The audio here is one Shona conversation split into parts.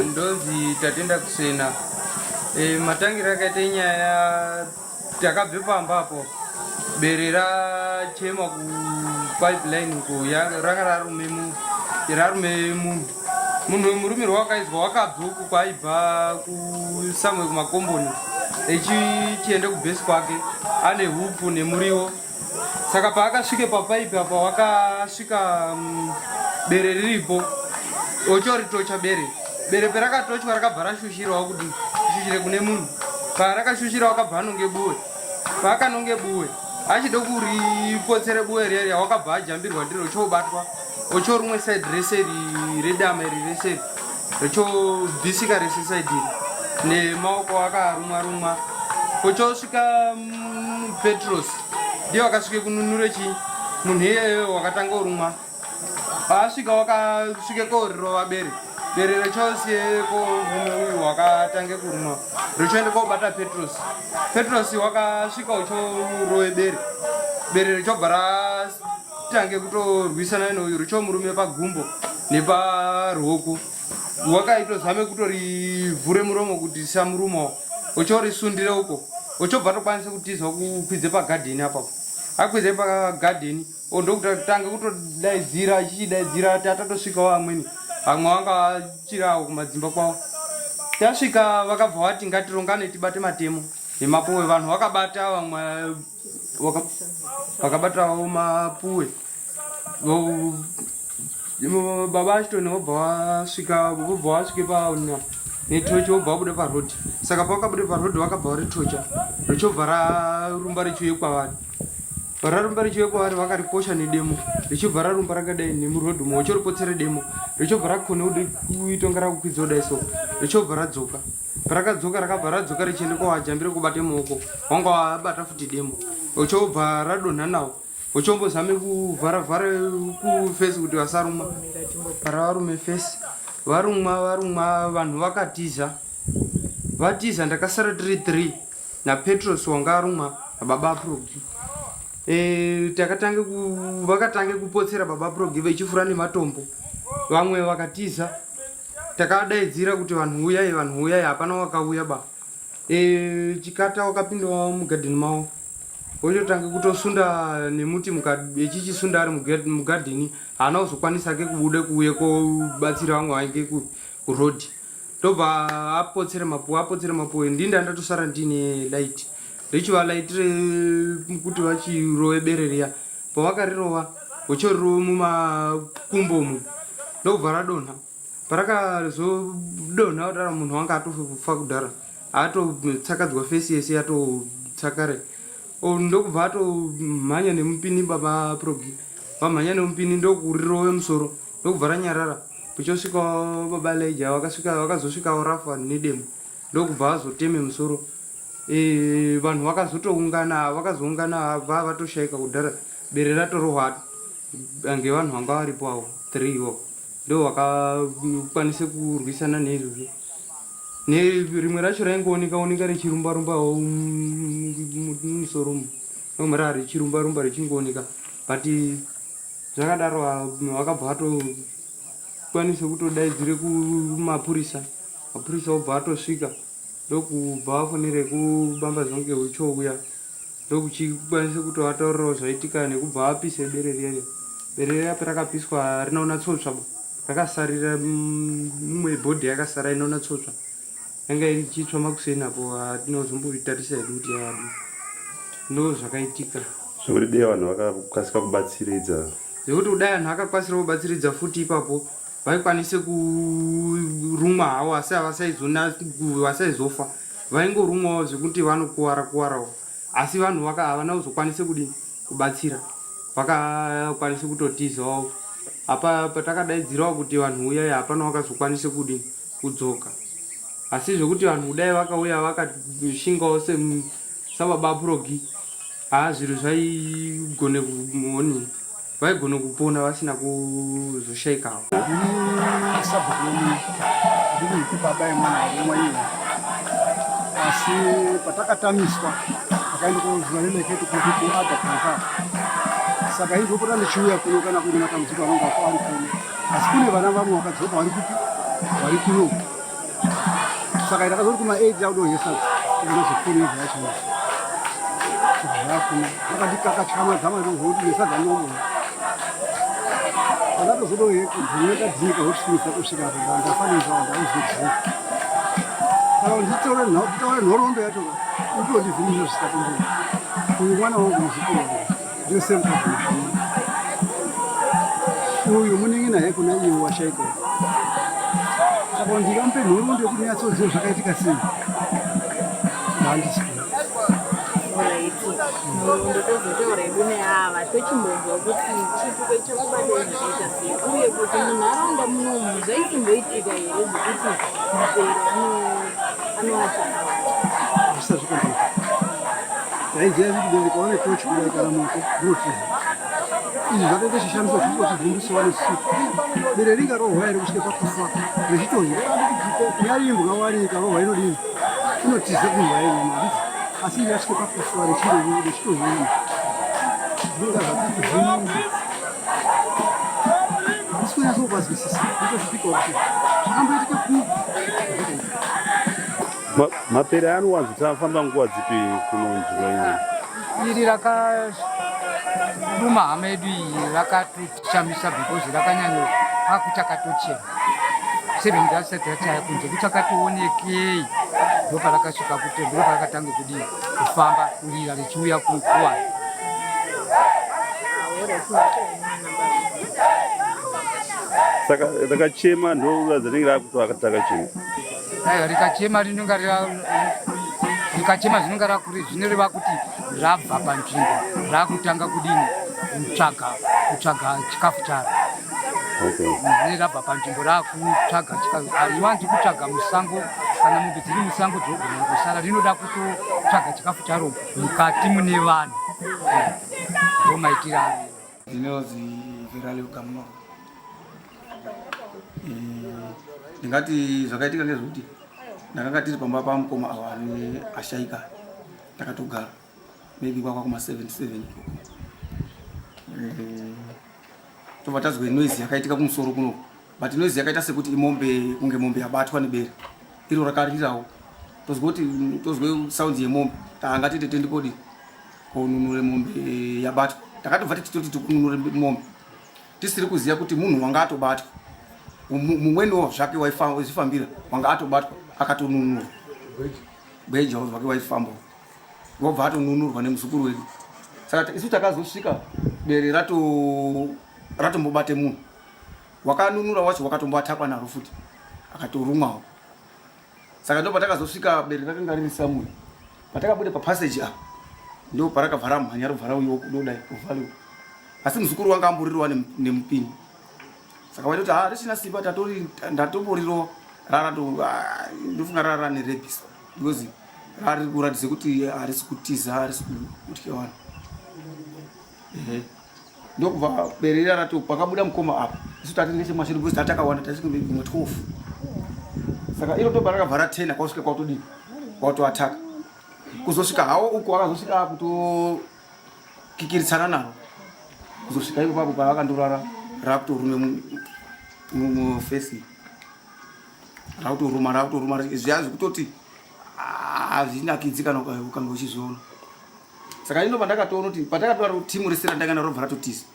Ndonzi tatenda kusena. Matangira akaita nyaya takabve pambapo. Berera chema ku pipeline ku rarume munhu murume rwakaizwa wakabvuku kwaibva kusamwe kumakomboni echienda kubhesi kwake ane hupu nemuriwo. Saka paakasvike papaipi apa wakasvika bere riripo ochoritocha bere perakatochwa rakabva rashushirawo kuti shushire kune munhu. Parakashushira wakabva anonge buwe. Paakanonge buwe achida kuripotsere buwe rere wakabva ajambirwa ndiro ochobatwa ochorumwe side rese redama rese ochovhisika rese side nemaoko akarumwa ochosvika Petros ndiye wakasvike kununure munhu iyeyo wakatanga kurumwa. Asvika wakasvike korova bere rechosiyeko uyu wakatange kurumwa richoende kobata Petros wakasvika uchorove bere richobva ratange kutorwisana neuyu richomurume pagumbo neparuoko. Wakaitozame kutorivhure muromo kuti risamurumawo uchorisundire uko uchobva tokwanisa kutizwa kukwidze pagadheni apapo. Akwidze pagadheni ndokutanga kutodaidzira achichidaidzira tatatosvikawo vamwe vanga vachirawo kumadzimba kwavo. Tasvika vakabva vati ngatirongane tibate matemo nemapuwe. Vanhu vakabata vamwe vakabatawo mapuwe. Baba achitoni vobva vasvike netochi vobva vabuda parodhi. Saka pavakabuda parodhi vakabva varitocha richobva rarumba richiuye kwavari. Pararumba richiuye kwavari vakariposha nedemo richibva rarumba rakadai nemurodhi umo uchoripotsere demo richobva rakone kuitonga rakukwidza kudai so richobva radzoka. Parakadzoka rakabva radzoka richienda kwavajambire kubate maoko wanga wabata futi demo uchobva radonha nawo uchombozame kuvhara kufesi kuti vasarumwa. Paravarume fesi varumwa vanhu vakatiza ndakasara 3 naPetros wanga arumwa nababa Progi. Vakatange kupotsera baba Progi vechifura nematombo. Vamwe vakatiza takadaidzira kuti vanhu uyai hapana wakauya ba. Chikata wakapindawo mugadheni mawo ochotanga kutosunda nemuti echichisunda ari mugadheni haana kuzokwanisa ke kubude kuuye kobatsira vamwe vainge kurodhi. Ndobva apotsere mapuwe ndinda ndatosara ndine light richivalaitire kuti vachirove bere riya. Pavakarirova vochorirova mumakumbomo ndobva radonha. Parakazodonha kudara munhu wanga atofa kudhara atotsakadzwa fesi yese atotsakare. Ndokubva atomhanya nemupini baba Progi. Vamhanya nemupini ndokurirove musoro ndokubva ranyarara. Kuchosvika baba Leja vakazosvikawo Rafa nedemo ndokubva azoteme musoro. Vanhu vakazoungana vatoshaika kudhara bere ratorohwa ange vanhu vanga varipo avo 3 ivo ndo vakakwanise kurwisana neizvozvo. Rimwe racho raingooneka richirumbawo musoro nomara richirumba richingooneka but zvakadaro vakabva vatokwanise kutodaidzire kumapurisa. Mapurisa obva atosvika ndokubva vafonere kubambadzwa ngeuchouya ndokuchikwanise kutovataurirawo zvaitika nekubva vapise bere riya parakapiswa rinoona tsotsva rakasarira mumwe bhodhi yakasara inoona tsotsva yanga ichitsva makuseni apo atinozomboritarisa hedu kuti ndo zvakaitika zvokuti dai vanhu vakakasika kubatsiridza zvekuti kudai vanhu vakakwanisa kubatsiridza futi ipapo vaikwanise kurumwa havo asi havasaizofa vaingorumwawo zvekuti vanokuwarawo asi vanhu havana kuzokwanise kubatsira vakakwanise kutotizawo. Apa patakadaidzirawo kuti vanhu uyai hapana wakazokwanise kudzoka. Asi zvokuti vanhu kudai vakauya vakashingawo sababa Progi zviro zvaigone kumoni vaigone kupona vasina kuzoshaikawo. Asi patakatamiswa akaenda kuzvaneneketu kuti kuadha saka izvokota ndichiuya kuno kana kuri matambudziko anonga ari kuno asi kune vana vamwe vakadzoka vari kuno saka ndakazoti kuma 8 yakudohesa inozokuri zvacho zvakuna vakandikakachama dzamazokuti nesadza nomo andatozodohekudzinekadzika zotisimisa kusvika ndafanira ndauzodzika saka nditaure nhoroondo yacho utondivhininosvika tomboi uyu mwana wangu muzvikoro ndosemukazii uyu muningina he kuna iwe washaika saka ndikampe nhoroondo yekuti nyatsoziva zvakaitika sei handisi ndotozotaura hedu neava tochimbonzwa kuti chituko chakubadai zvakaita sei uye kuti munharaunda munomu zvaisimboitika here zvekuti mapere anoachaka zvisazvikonzeka ndaiziva kuti ndikaone tochi kudaikana moto ndinotiza izvi zvakaita chishamiso zvinotidzimbisawa nesuku bere ringa rohwa here kusvike pakufa rechitohira nyari imbwa wanika rohwa inodini inotiza kumbwa yenamai asi yasvike pakufa rechitohira zvinonga zvakati zvini asi kunyatsokubazwisisa nditozvipikawo kuti zvakamboitike ku mapere anowanzota afamba nguva dzipi kunonzwa iri rakaruma hama yedu iyi rakatoshamisa because rakanyanya pakuchakatochena 7 dasati rachaya kunze kuchakatoonekei ndoparakasvika kutembo ndoparakatanga kudii kufamba kurira richiuya kukuwana saka rakachema ndokuradza ringe rakuti akatakachema aiwa rikachema rikachema zvinonga rakuri zvinoreva kuti rabva panzvimbo rakutanga kudini kutsvaga chikafu charo rabva panzvimbo rakutsvaga chikafu hariwanzi kutsvaga musango kana mombe dziri musango dzogona kusara rinoda kutotsvaga chikafu charo mukati mune vanhu ndomaitira ari ndinozi Valerio Gamunorwa ndingati zvakaitika ngezvekuti ndakanga tiri pamba pamukoma awari ashaika takatogara maybe kwakwa kuma77 tobva tazwe noise yakaitika kumusoro kuno but noise yakaita sekuti imombe kunge mombe yabatwa nebere iro rakarirawo tozwe sound yemombe tanga titi tendikodi kununure mombe yabatwa takatobva titoti tikununure mombe tisiri kuziva kuti munhu wanga atobatwa mumweniwo zvake waifambira wanga atobatwa akatonunurwa bweja wake waifamba wobva atonunurwa nemuzukuru wedu saka isu takazosvika bere ratombobate munhu wakanunura wacho wakatomboatakwa naro futi akatorumwawo saka ndo patakazosvika bere rakanga riri Samuel patakabude papassage apa ndo parakavhara mhanya rovhara uyo kudodai kuvhaliwa asi muzukuru wanga amborirwa nemupini saka waitoti richina simba ndatomborirwa ndofunga rara nerebhisi because rari kuratidze kuti harisi kutiza harisi kutya vanhu ndokubva bere rarato pakabuda mukoma apa isu tati nechemashiri because tatakawanda tasvika 12 saka iro toba rakabva ratena kwausvika kwautodini kwautoataka kuzosvika hawo uko wakazosvika kutokikiritsana naro kuzosvika iko papo pavakandorara rakutorume mufesi rakutoruma zviyazi kutoti hazvinakidzi kana ukanga uchizviona saka ino pandakatoona kuti patakatora timu rese randanga naro bva ratotiza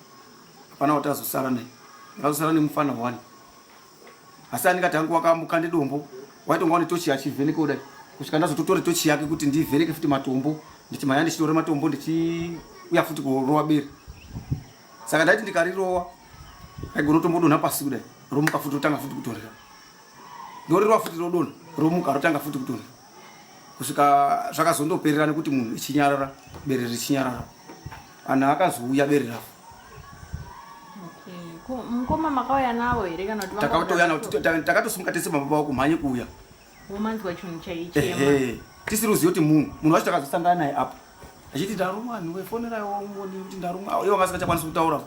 hapana watazosara naye razosara nemufana 1 asi andingati hangu wakambuka nedombo waitonga une tochi achivheneka kudai kusvika ndazototore tochi yake kuti ndivheneke futi matombo ndichimhanya ndichitore matombo ndichiuya futi kurova bere saka ndaiti ndikarirowa aigona tombodonha pasi kudai romuka futi rotanga futi kutonhera ndorirwa futi rodonha romuka rotanga futi kutonhera kusvika zvakazondoperera nekuti munhu ichinyarara bere richinyarara anhu akazouya bere ravo mukoma makauya navo here kana kuti takatouya navo takatosimuka tese mababa wako mhanye kuuya womanzwa chinhu chaichema tisiri kuziva kuti munhu wacho takazosangana naye apa achiti ndarumwa anhu wefonerawo ngoni kuti ndarumwa iwo vasingachakwanisi kutaura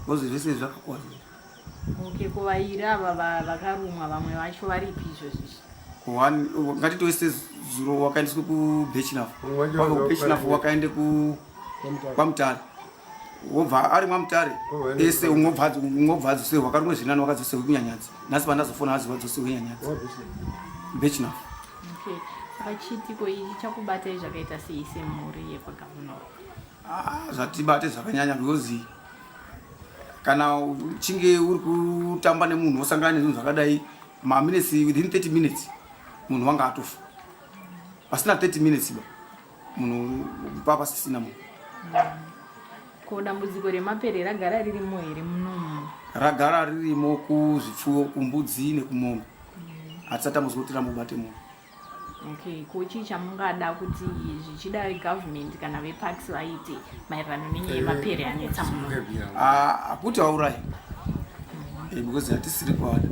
because zvese zvakakwana kuvairi ava vakarumwa vamwe vacho varipi izvozvo ngatitoise zuro wakaendeswe kubechinaf kubechinaf wakaende kwamutare wobva ari mwamutare ese umwobva adzoserwa karumwe zvinani wakadzoserwa kunyanyadzi nhasi pandazofona azi wadzoserwa nyanyadzi bechinaf Okay. Saka chitiko ichi chakubatai zvakaita sei semhuri yepaGamunorwa? Zvatibate zvakanyanya because kana uchinge uri kutamba nemunhu wosangana nezvinhu zvakadai maminutes within 30 minutes munhu wanga atofa. Pasina 30 minutes ba munhu papa sisina munhu. Ko dambudziko remapere ragara ririmo here munomu? Ragara ririmo kuzvipfuwo, kumbudzi nekumombe. Hatisatambudzi kuti ramubate munhu. Okay, ko chii chamungada kuti zvichida government kana veparks vaite maererano nenyaya yemapere anetsa munomu? Hakuti aurai because hatisiri kwada.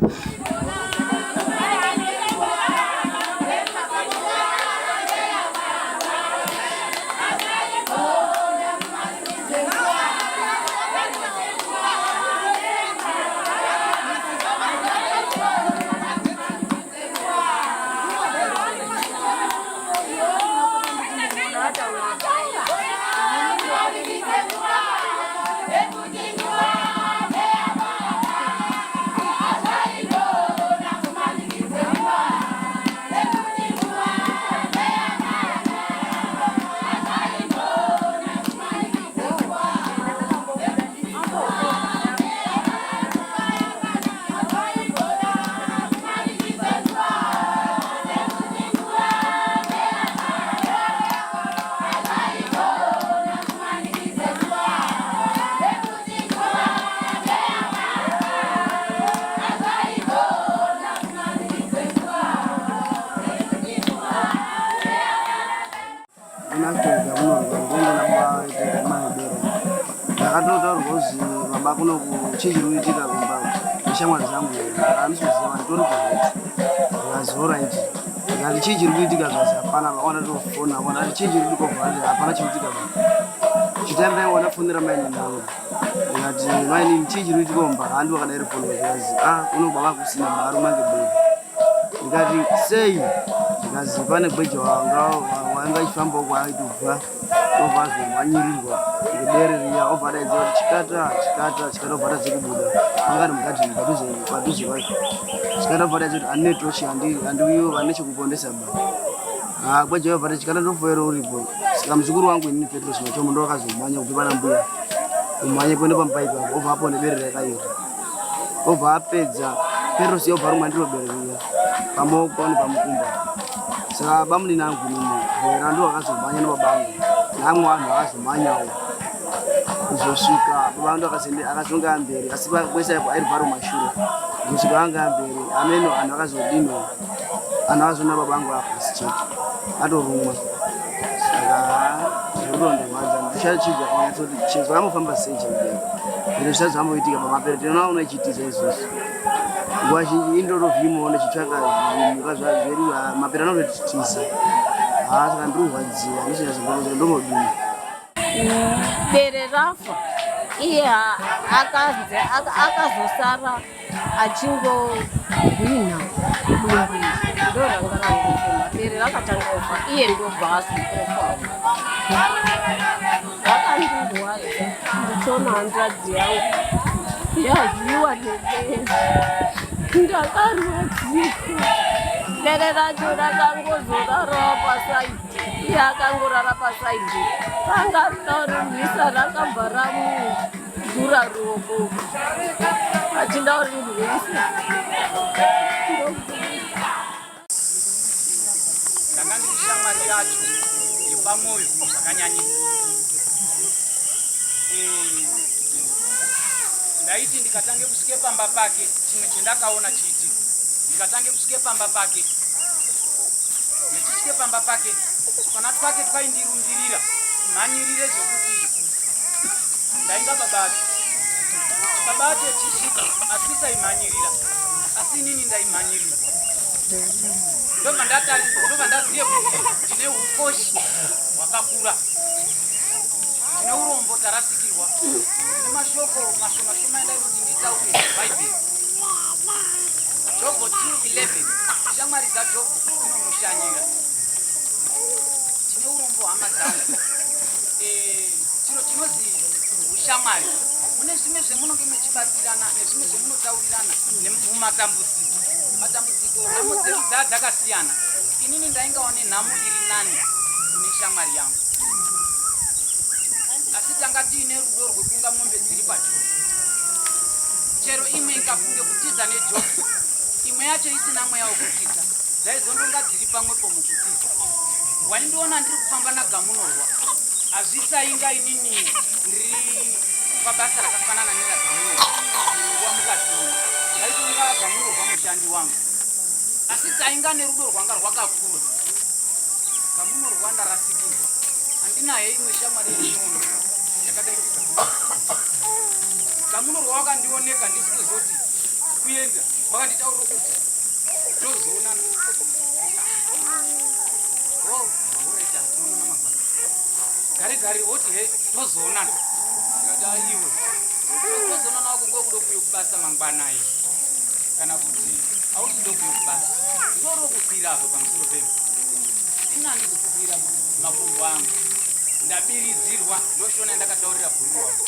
Chichiruitika kumba neshamwari zangu andisiziva nditori kuretu azora iti ngati chichiruitika zvasi hapana vaona tofona vona ati chichiruitika kubva hapana chiruitika chitanda wanafonera maini nangu ngati maini chichiruitika kumba handi wakadairi fona zvikazi unobva kusina mari mange bwedi ngati sei zvikazi pane bweja wanga ichifamba uko aitobva obva azomhanyirirwa ngedere riya obva adaidza kuti chikata obva adadze kubuda angari mugadhini padhuze kwacho chikata obva adaidza kuti handine tochi handiuyo vane chekupondesa ba bweja obva ati chikata ndofoero uripo saka muzukuru wangu inini Petros machomo ndo wakazomhanya kubve pana mbuya kumhanya kuende pamupaipi apo obva apone bere rakaira obva apedza Petros yobva rumwe ndirobereriya pamaoko nepamukumba saka bamunini angu nini bwera ndo wakazomhanya nebabangu namwe vanhu vakazomhanyawo kuzosvika baba ndo akazonga mberi asi kwese airwa rumashure kusvika anga mberi ameno anhu akazodino anhu akazona babangu apasi chete atorumwa saka zvorondomhanza ndichachidza kunyatsoti chezvo amofamba sei chemberi zviro zvisati zvamboitika pamapere tinoona ichiitiza izvozvo nguva zhinji indorovhimoona chitsvaka zvimuka zvazveri mapere anototitiza saka ndirohwadzira ndichinyazomboroza ndomodini bere rafa iye akazosara achingogwina bumbwi ndorangarangofema bere rakatanga kufa iye ndobva azokofa vakandurwa ndichona hanzvadzi yangu yadyiwa nebere ndakarwadzika bere racho rakangozorarawo pasaidhi iye akangorara pasaidhi ranga rudaurumhisa rakabva ramudhura ruoko achindaurimhisa ndanga ndiri shamwari yacho yepamwoyo zvakanyanyisa ndaiti ndikatange kusvike pamba pake chimwe chendakaona chiitiko ndikatange kusvike pamba pake ndichisvike pamba pake pana twake twaindirumvirira mhanyirire zvokuti ndainga baba acho echisvika asi saimhanyirira asi inini ndaimhanyirirwa ndobva ndazive kuti ndine ukoshi hwakakura ndine urombo tarasikirwa ndine mashoko mashoma endainoti nditaure bhaibheri Jobho 2:11 shamwari dzaJobho dzinomushanyira tine urombo hama dzangu chiro chinonzi ushamwari mune zvimwe zvemunonge muchibatsirana nezvimwe zvemunotaurirana mumatambudziko nhamo dzedu dzakasiyana inini ndaingawo nenhamo iri nani kune shamwari yangu, asi tanga tiine rudo rwekunga mombe dziri pachoto. Chero imwe ikafunge kutiza nejoki, imwe yacho isina mweya wokutiza, dzaizondonga dziri pamwepo mukutiza. Waindiona ndiri kufamba naGamunorwa, hazvisainga inini ndiri pabasa rakafanana neraGamunorwa nguva mukationa, ndaitonga Gamunorwa mushandi wangu, asi tainga nerudo rwanga rwakakura. Gamunorwa ndarasikirwa, handinaye imwe shamwari yeinono yakadai Gamunorwa wakandioneka ndisi kuzoti kuenda, wakanditaurira kuti tozoonana. Oraita tinoona magwaro gare gare oti he tozoonana. Ndikati aiwe tozoonana wako ngokuda kuuya kubasa mangwanai kana kuti auti kuda kuuya kubasa. Ndoro kukwira apo pamusoro pemba. Inani kukwira makumbo angu ndabiridzirwa ndoshona ndakataurira bhuru wangu